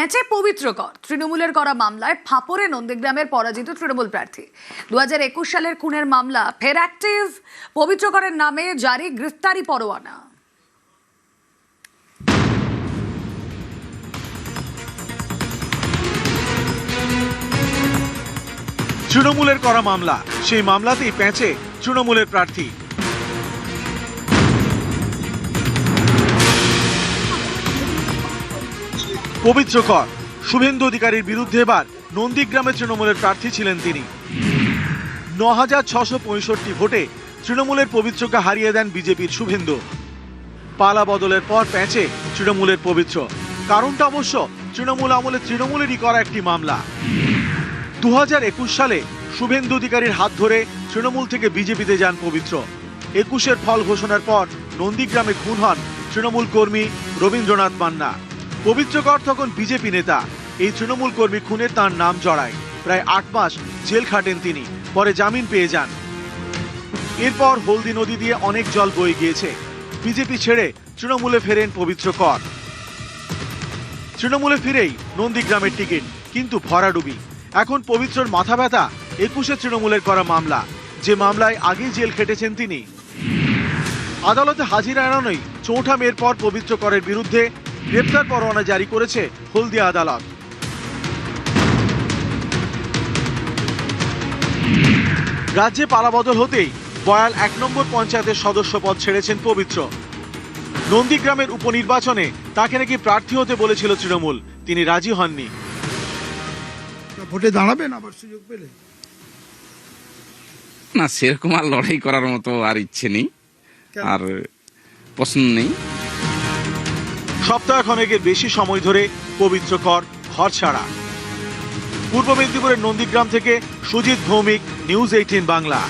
পেঁচে পবিত্র কর তৃণমূলের করা মামলায় ফাঁপড়ে নন্দীগ্রামের পরাজিত তৃণমূল প্রার্থী 2021 সালের খুনের মামলা ফের অ্যাক্টিভ। পবিত্র করের নামে জারি গ্রেফতারি পরোয়ানা। তৃণমূলের করা মামলা, সেই মামলাতেই পেঁচে তৃণমূলের প্রার্থী। পবিত্র কর শুভেন্দু অধিকারীর বিরুদ্ধে এবার নন্দীগ্রামে তৃণমূলের প্রার্থী ছিলেন তিনি। 9665 ভোটে তৃণমূলের পবিত্রকে হারিয়ে দেন বিজেপির শুভেন্দু। পালা বদলের পর পেঁচে তৃণমূলের পবিত্র। কারণটা অবশ্য তৃণমূল আমলে তৃণমূলেরই করা একটি মামলা। 2021 সালে শুভেন্দু অধিকারীর হাত ধরে তৃণমূল থেকে বিজেপিতে যান পবিত্র। 21-এর ফল ঘোষণার পর নন্দীগ্রামে খুন হন তৃণমূল কর্মী রবীন্দ্রনাথ মান্না। পবিত্রকর তখন বিজেপি নেতা। এই তৃণমূল কর্মী খুনে তার নাম জড়ায়। প্রায় 8 মাস জেল খাটেন তিনি, পরে জামিন পেয়ে যান। এরপর হলদি নদী দিয়ে অনেক জল বয়ে গিয়েছে। বিজেপি ছেড়ে তৃণমূলে ফেরেন পবিত্রকর। তৃণমূলে ফিরেই নন্দীগ্রামের টিকিট, কিন্তু ভরাডুবি। এখন পবিত্রর মাথা ব্যথা 21-এ তৃণমূলের করা মামলা, যে মামলায় আগেই জেল খেটেছেন তিনি। আদালতে হাজিরা এড়ানোই 4 মের পর পবিত্র করের বিরুদ্ধে গ্রেপ্তার পরোয়ানা জারি করেছে হলদিয়া আদালত। রাজ্যে পালাবদল হতেই বয়াল 1 নম্বর পঞ্চায়েতের সদস্য পদ ছেড়েছেন পবিত্র। নন্দীগ্রামের উপনির্বাচনে তাকে নাকি প্রার্থী হতে বলেছিল তৃণমূল, তিনি রাজি হননি। ভোটে দাঁড়াবেন আবার সুযোগ পেলে? না, সেরকম আর লড়াই করার মতো আর ইচ্ছে নেই, আর পছন্দ নেই। সপ্তাহখানেকের বেশি সময় ধরে পবিত্র কর ঘর ছাড়া। পূর্ব মেদিনীপুরের নন্দীগ্রাম থেকে সুজিত ভৌমিক, নিউজ 18 বাংলা।